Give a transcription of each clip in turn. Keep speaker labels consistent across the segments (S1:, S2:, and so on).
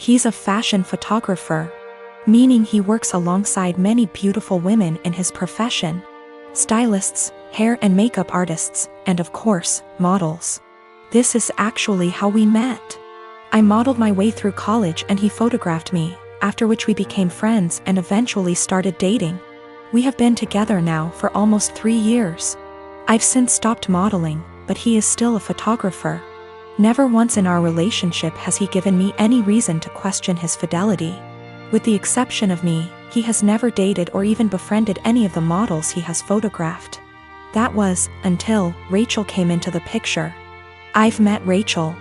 S1: He's a fashion photographer, meaning he works alongside many beautiful women in his profession. Stylists, hair and makeup artists, and of course, models. This is actually how we met. I modeled my way through college and he photographed me, after which we became friends and eventually started dating. We have been together now for almost 3 years. I've since stopped modeling, but he is still a photographer. Never once in our relationship has he given me any reason to question his fidelity. With the exception of me, he has never dated or even befriended any of the models he has photographed. That was, until Rachel came into the picture. I've met Rachel.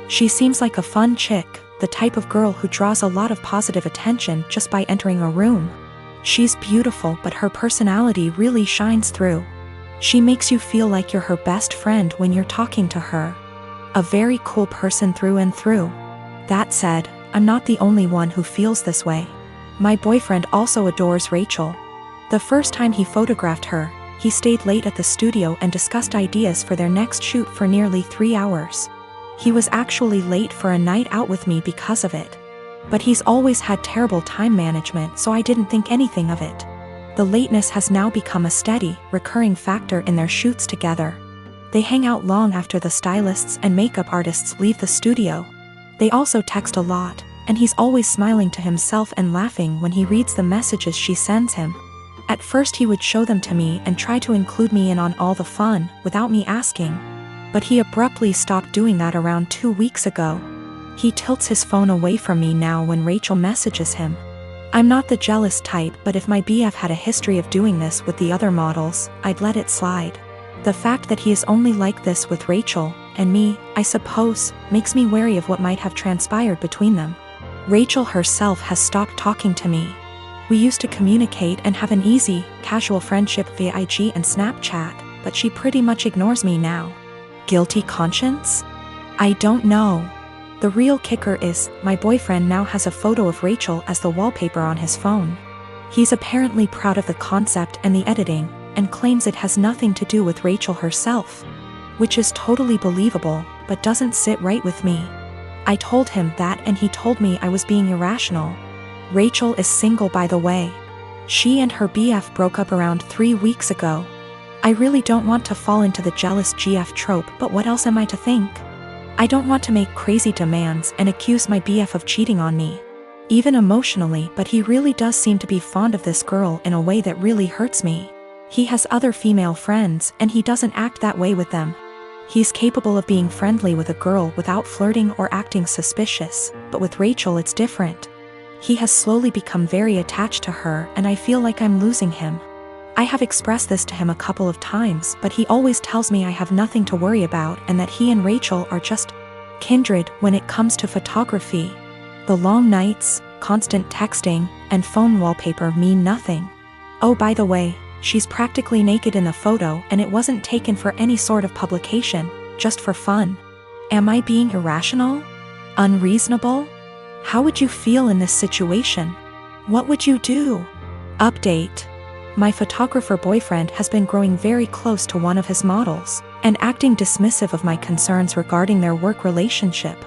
S1: She seems like a fun chick, the type of girl who draws a lot of positive attention just by entering a room. She's beautiful, but her personality really shines through. She makes you feel like you're her best friend when you're talking to her. A very cool person through and through. That said, I'm not the only one who feels this way. My boyfriend also adores Rachel. The first time he photographed her, he stayed late at the studio and discussed ideas for their next shoot for nearly 3 hours. He was actually late for a night out with me because of it. But he's always had terrible time management, so I didn't think anything of it. The lateness has now become a steady, recurring factor in their shoots together. They hang out long after the stylists and makeup artists leave the studio. They also text a lot, and he's always smiling to himself and laughing when he reads the messages she sends him. At first he would show them to me and try to include me in on all the fun, without me asking. But he abruptly stopped doing that around 2 weeks ago. He tilts his phone away from me now when Rachel messages him. I'm not the jealous type, but if my BF had a history of doing this with the other models, I'd let it slide. The fact that he is only like this with Rachel, and me, I suppose, makes me wary of what might have transpired between them. Rachel herself has stopped talking to me. We used to communicate and have an easy, casual friendship via IG and Snapchat, but she pretty much ignores me now. Guilty conscience? I don't know. The real kicker is, my boyfriend now has a photo of Rachel as the wallpaper on his phone. He's apparently proud of the concept and the editing, and claims it has nothing to do with Rachel herself. Which is totally believable, but doesn't sit right with me. I told him that and he told me I was being irrational. Rachel is single, by the way. She and her BF broke up around 3 weeks ago. I really don't want to fall into the jealous GF trope, but what else am I to think? I don't want to make crazy demands and accuse my BF of cheating on me. Even emotionally, but he really does seem to be fond of this girl in a way that really hurts me. He has other female friends and he doesn't act that way with them. He's capable of being friendly with a girl without flirting or acting suspicious, but with Rachel it's different. He has slowly become very attached to her and I feel like I'm losing him. I have expressed this to him a couple of times, but he always tells me I have nothing to worry about and that he and Rachel are just kindred when it comes to photography. The long nights, constant texting, and phone wallpaper mean nothing. Oh, by the way, she's practically naked in the photo and it wasn't taken for any sort of publication, just for fun. Am I being irrational? Unreasonable? How would you feel in this situation? What would you do? Update. My photographer boyfriend has been growing very close to one of his models, and acting dismissive of my concerns regarding their work relationship.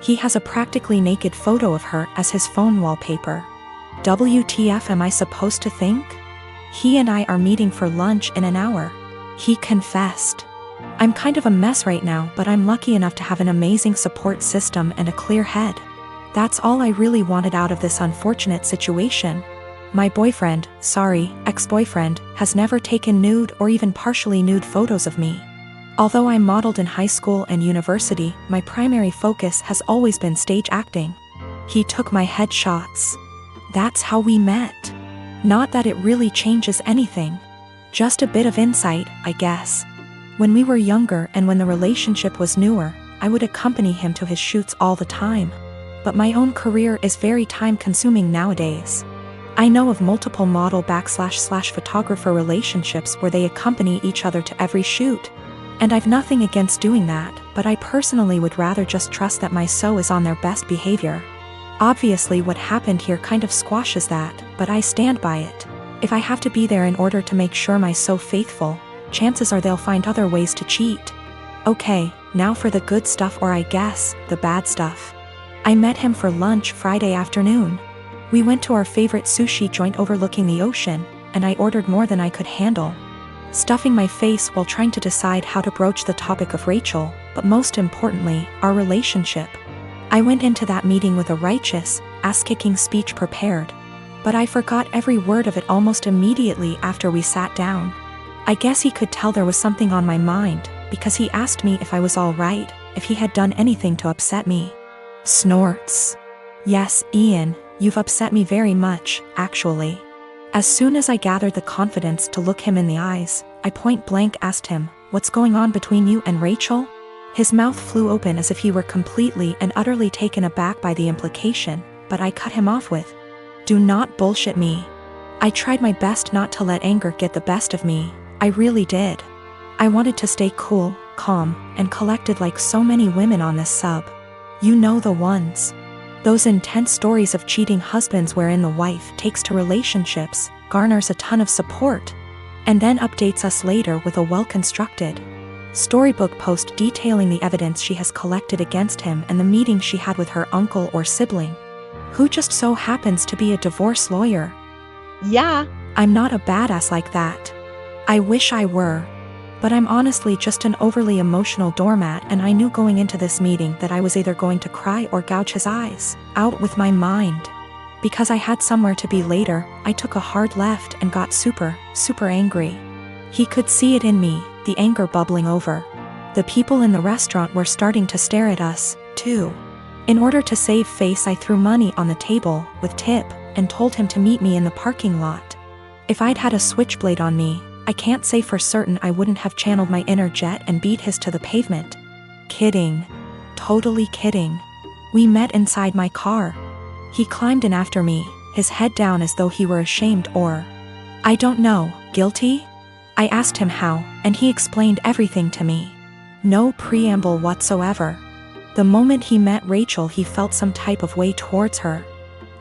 S1: He has a practically naked photo of her as his phone wallpaper. WTF am I supposed to think? He and I are meeting for lunch in an hour. He confessed. I'm kind of a mess right now, but I'm lucky enough to have an amazing support system and a clear head. That's all I really wanted out of this unfortunate situation. My boyfriend, ex-boyfriend, has never taken nude or even partially nude photos of me. Although I modeled in high school and university, my primary focus has always been stage acting. He took my headshots. That's how we met. Not that it really changes anything. Just a bit of insight, I guess. When we were younger and when the relationship was newer, I would accompany him to his shoots all the time. But my own career is very time-consuming nowadays. I know of multiple model/photographer relationships where they accompany each other to every shoot. And I've nothing against doing that, but I personally would rather just trust that my SO is on their best behavior. Obviously what happened here kind of squashes that, but I stand by it. If I have to be there in order to make sure my SO faithful, chances are they'll find other ways to cheat. Okay, now for the good stuff, or I guess, the bad stuff. I met him for lunch Friday afternoon. We went to our favorite sushi joint overlooking the ocean, and I ordered more than I could handle, stuffing my face while trying to decide how to broach the topic of Rachel, but most importantly, our relationship. I went into that meeting with a righteous, ass-kicking speech prepared, but I forgot every word of it almost immediately after we sat down. I guess he could tell there was something on my mind, because he asked me if I was all right, if he had done anything to upset me. Snorts. Yes, Ian, you've upset me very much, actually. As soon as I gathered the confidence to look him in the eyes, I point blank asked him, "What's going on between you and Rachel?" His mouth flew open as if he were completely and utterly taken aback by the implication, but I cut him off with, "Do not bullshit me." I tried my best not to let anger get the best of me. I really did. I wanted to stay cool, calm, and collected like so many women on this sub. You know the ones. Those intense stories of cheating husbands wherein the wife takes to relationships, garners a ton of support, and then updates us later with a well-constructed storybook post detailing the evidence she has collected against him and the meeting she had with her uncle or sibling, who just so happens to be a divorce lawyer. Yeah, I'm not a badass like that. I wish I were. But I'm honestly just an overly emotional doormat, and I knew going into this meeting that I was either going to cry or gouge his eyes out with my mind. Because I had somewhere to be later, I took a hard left and got super angry. He could see it in me, the anger bubbling over. The people in the restaurant were starting to stare at us, too. In order to save face, I threw money on the table, with tip, and told him to meet me in the parking lot. If I'd had a switchblade on me, I can't say for certain I wouldn't have channeled my inner jet and beat his to the pavement. Kidding. Totally kidding. We met inside my car. He climbed in after me, his head down as though he were ashamed or, I don't know, guilty? I asked him how, and he explained everything to me. No preamble whatsoever. The moment he met Rachel, he felt some type of way towards her.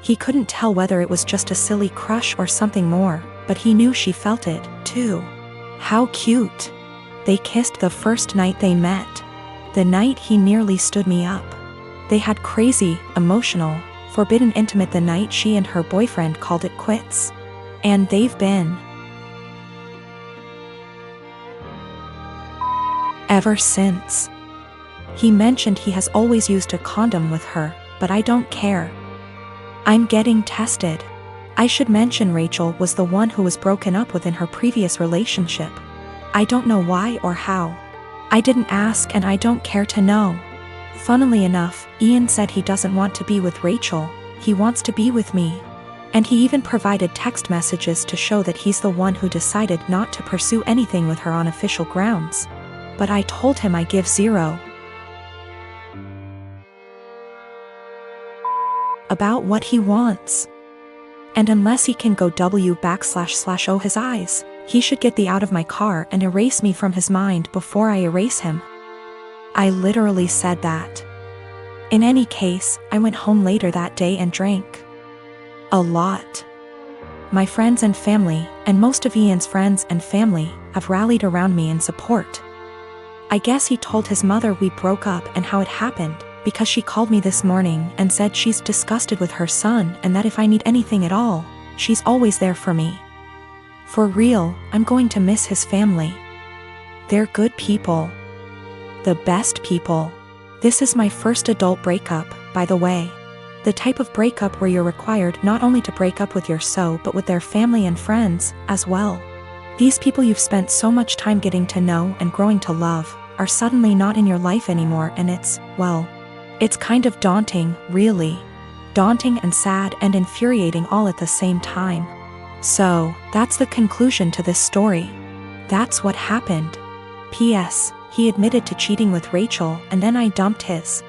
S1: He couldn't tell whether it was just a silly crush or something more, but he knew she felt it, too. How cute. They kissed the first night they met. The night he nearly stood me up. They had crazy, emotional, forbidden intimate the night she and her boyfriend called it quits. And they've been ever since. He mentioned he has always used a condom with her, but I don't care. I'm getting tested. I should mention Rachel was the one who was broken up with in her previous relationship. I don't know why or how. I didn't ask and I don't care to know. Funnily enough, Ian said he doesn't want to be with Rachel, he wants to be with me. And he even provided text messages to show that he's the one who decided not to pursue anything with her on official grounds. But I told him I give zero about what he wants. And unless he can go // his eyes, he should get the out of my car and erase me from his mind before I erase him. I literally said that. In any case, I went home later that day and drank a lot. My friends and family, and most of Ian's friends and family, have rallied around me in support. I guess he told his mother we broke up and how it happened, because she called me this morning and said she's disgusted with her son and that if I need anything at all, she's always there for me. For real, I'm going to miss his family. They're good people. The best people. This is my first adult breakup, by the way. The type of breakup where you're required not only to break up with your so but with their family and friends, as well. These people you've spent so much time getting to know and growing to love, are suddenly not in your life anymore, and it's, well, it's kind of daunting, really. Daunting and sad and infuriating all at the same time. So, that's the conclusion to this story. That's what happened. P.S. He admitted to cheating with Rachel and then I dumped his.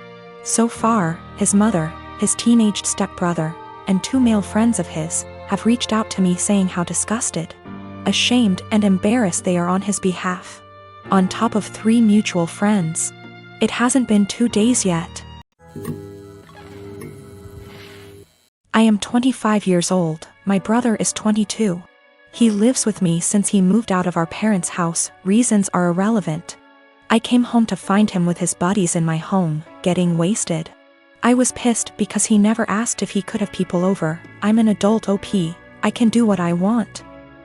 S1: So far, his mother, his teenaged stepbrother, and 2 male friends of his, have reached out to me saying how disgusted, ashamed and embarrassed they are on his behalf. On top of 3 mutual friends. It hasn't been 2 days yet. I am 25 years old, my brother is 22. He lives with me since he moved out of our parents' house, reasons are irrelevant. I came home to find him with his buddies in my home, getting wasted. I was pissed because he never asked if he could have people over. I'm an adult OP, I can do what I want.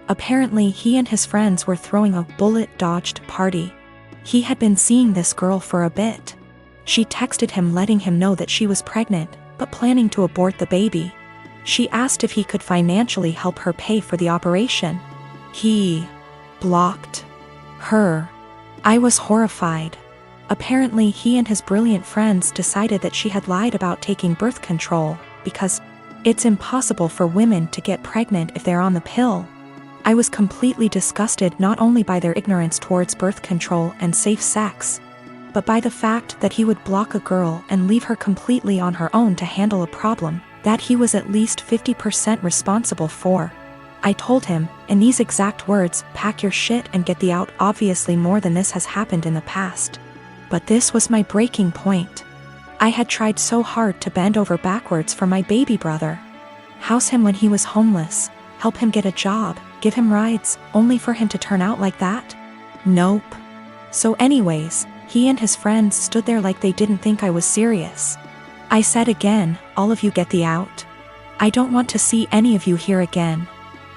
S1: Apparently he and his friends were throwing a bullet-dodged party. He had been seeing this girl for a bit. She texted him letting him know that she was pregnant, but planning to abort the baby. She asked if he could financially help her pay for the operation. He blocked her. I was horrified. Apparently he and his brilliant friends decided that she had lied about taking birth control, because it's impossible for women to get pregnant if they're on the pill. I was completely disgusted not only by their ignorance towards birth control and safe sex, but by the fact that he would block a girl and leave her completely on her own to handle a problem that he was at least 50% responsible for. I told him, in these exact words, pack your shit and get the out. Obviously more than this has happened in the past. But this was my breaking point. I had tried so hard to bend over backwards for my baby brother. House him when he was homeless, help him get a job, give him rides, only for him to turn out like that? Nope. So anyways, he and his friends stood there like they didn't think I was serious. I said again, all of you get the out. I don't want to see any of you here again.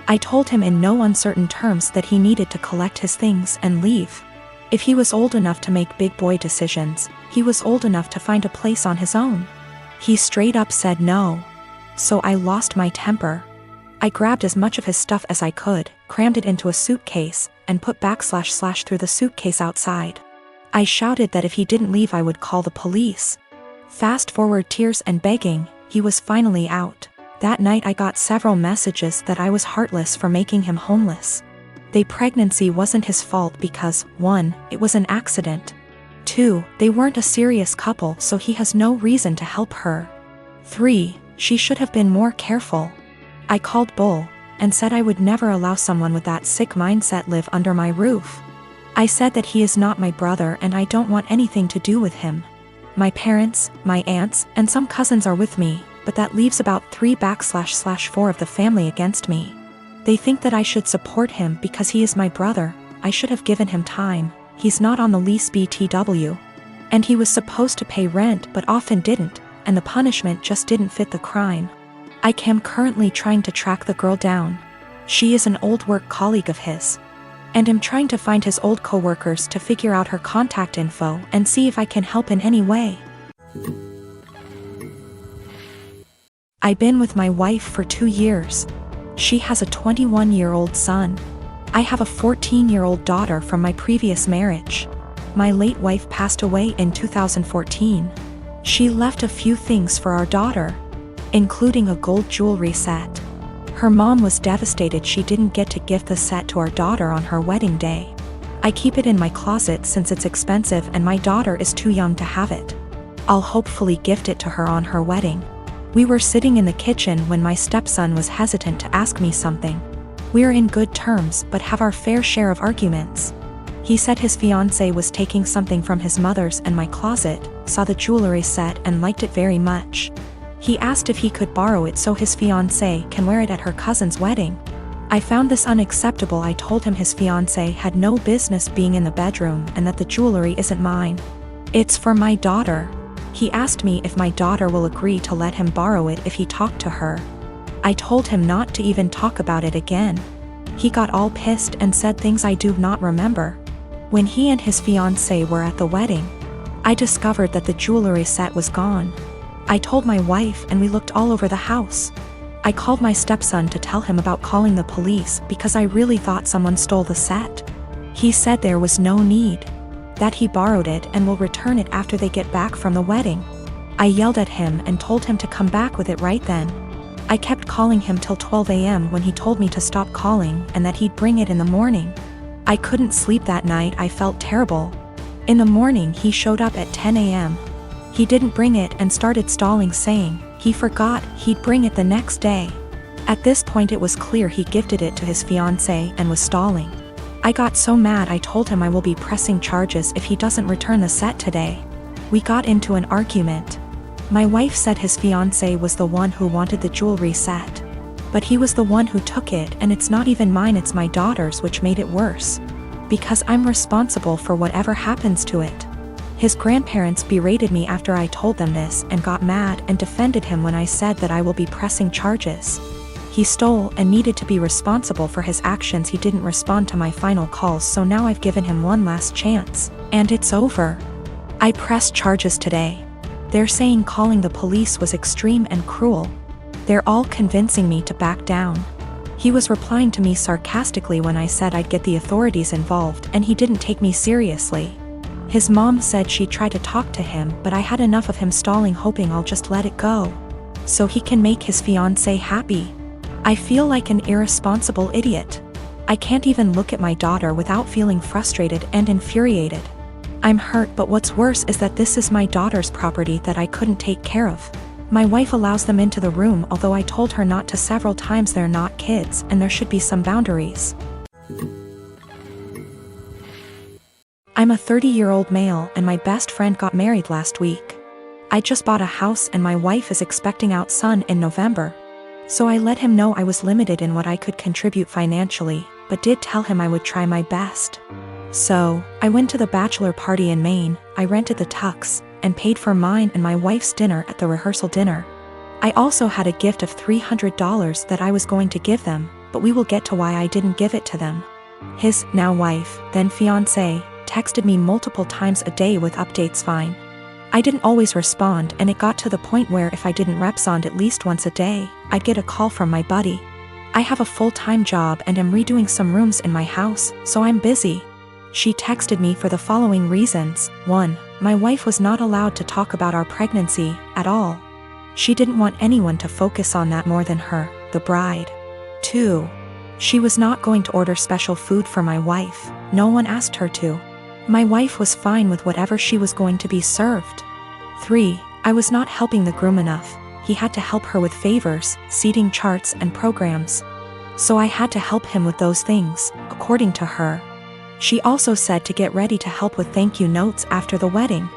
S1: I told him in no uncertain terms that he needed to collect his things and leave. If he was old enough to make big boy decisions, he was old enough to find a place on his own. He straight up said no. So I lost my temper. I grabbed as much of his stuff as I could, crammed it into a suitcase, and put / through the suitcase outside. I shouted that if he didn't leave I would call the police. Fast forward tears and begging, he was finally out. That night I got several messages that I was heartless for making him homeless. The pregnancy wasn't his fault because, 1, it was an accident. 2, they weren't a serious couple so he has no reason to help her. 3, she should have been more careful. I called bull, and said I would never allow someone with that sick mindset live under my roof. I said that he is not my brother and I don't want anything to do with him. My parents, my aunts, and some cousins are with me, but that leaves about 3 / 4 of the family against me. They think that I should support him because he is my brother. I should have given him time. He's not on the lease BTW. And he was supposed to pay rent but often didn't, and the punishment just didn't fit the crime. I am currently trying to track the girl down. She is an old work colleague of his. And am trying to find his old coworkers to figure out her contact info and see if I can help in any way. I've been with my wife for 2 years. She has a 21-year-old son. I have a 14-year-old daughter from my previous marriage. My late wife passed away in 2014. She left a few things for our daughter, including a gold jewelry set. Her mom was devastated she didn't get to gift the set to our daughter on her wedding day. I keep it in my closet since it's expensive and my daughter is too young to have it. I'll hopefully gift it to her on her wedding. We were sitting in the kitchen when my stepson was hesitant to ask me something. We're in good terms but have our fair share of arguments. He said his fiancée was taking something from his mother's and my closet, saw the jewelry set and liked it very much. He asked if he could borrow it so his fiancée can wear it at her cousin's wedding. I found this unacceptable. I told him his fiancée had no business being in the bedroom and that the jewelry isn't mine. It's for my daughter. He asked me if my daughter will agree to let him borrow it if he talked to her. I told him not to even talk about it again. He got all pissed and said things I do not remember. When he and his fiancée were at the wedding, I discovered that the jewelry set was gone. I told my wife and we looked all over the house. I called my stepson to tell him about calling the police because I really thought someone stole the set. He said there was no need, that he borrowed it and will return it after they get back from the wedding. I yelled at him and told him to come back with it right then. I kept calling him till 12 a.m. when he told me to stop calling and that he'd bring it in the morning. I couldn't sleep that night. I felt terrible. In the morning he showed up at 10 a.m. He didn't bring it and started stalling, saying he forgot he'd bring it the next day. At this point it was clear he gifted it to his fiancée and was stalling. I got so mad I told him I will be pressing charges if he doesn't return the set today. We got into an argument. My wife said his fiancée was the one who wanted the jewelry set. But he was the one who took it and it's not even mine, it's my daughter's, which made it worse. Because I'm responsible for whatever happens to it. His grandparents berated me after I told them this and got mad and defended him when I said that I will be pressing charges. He stole and needed to be responsible for his actions. He didn't respond to my final calls, so now I've given him one last chance, and it's over. I pressed charges today. They're saying calling the police was extreme and cruel. They're all convincing me to back down. He was replying to me sarcastically when I said I'd get the authorities involved, and he didn't take me seriously. His mom said she tried to talk to him, but I had enough of him stalling, hoping I'll just let it go so he can make his fiancée happy. I feel like an irresponsible idiot. I can't even look at my daughter without feeling frustrated and infuriated. I'm hurt, but what's worse is that this is my daughter's property that I couldn't take care of. My wife allows them into the room, although I told her not to several times. They're not kids, and there should be some boundaries. I'm a 30-year-old male, and my best friend got married last week. I just bought a house, and my wife is expecting our son in November. So I let him know I was limited in what I could contribute financially, but did tell him I would try my best. So, I went to the bachelor party in Maine. I rented the tux, and paid for mine and my wife's dinner at the rehearsal dinner. I also had a gift of $300 that I was going to give them, but we will get to why I didn't give it to them. His now wife, then fiancé, texted me multiple times a day with updates. Fine. I didn't always respond, and it got to the point where if I didn't respond at least once a day, I'd get a call from my buddy. I have a full-time job and am redoing some rooms in my house, so I'm busy. She texted me for the following reasons. 1. My wife was not allowed to talk about our pregnancy at all. She didn't want anyone to focus on that more than her, the bride. 2. She was not going to order special food for my wife. No one asked her to. My wife was fine with whatever she was going to be served. 3. I was not helping the groom enough. He had to help her with favors, seating charts, and programs. So I had to help him with those things, according to her. She also said to get ready to help with thank you notes after the wedding.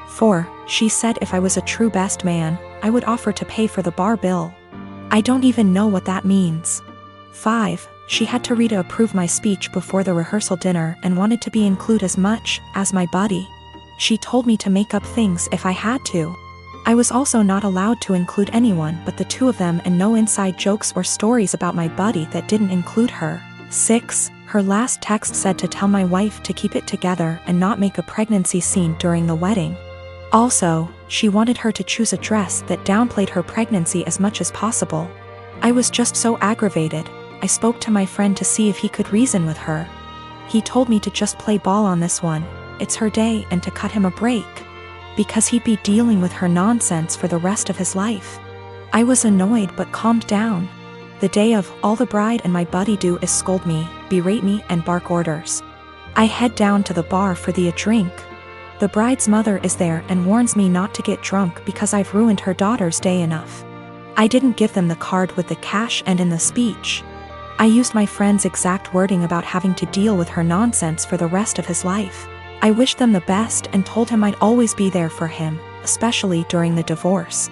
S1: 4. She said if I was a true best man, I would offer to pay for the bar bill. I don't even know what that means. 5. She had to read to approve my speech before the rehearsal dinner and wanted to be included as much as my buddy. She told me to make up things if I had to. I was also not allowed to include anyone but the two of them, and no inside jokes or stories about my buddy that didn't include her. 6. Her last text said to tell my wife to keep it together and not make a pregnancy scene during the wedding. Also, she wanted her to choose a dress that downplayed her pregnancy as much as possible. I was just so aggravated. I spoke to my friend to see if he could reason with her. He told me to just play ball on this one. It's her day, and to cut him a break, because he'd be dealing with her nonsense for the rest of his life. I was annoyed but calmed down. The day of, all the bride and my buddy do is scold me, berate me, and bark orders. I head down to the bar for a drink. The bride's mother is there and warns me not to get drunk because I've ruined her daughter's day enough. I didn't give them the card with the cash, and in the speech, I used my friend's exact wording about having to deal with her nonsense for the rest of his life. I wished them the best and told him I'd always be there for him, especially during the divorce.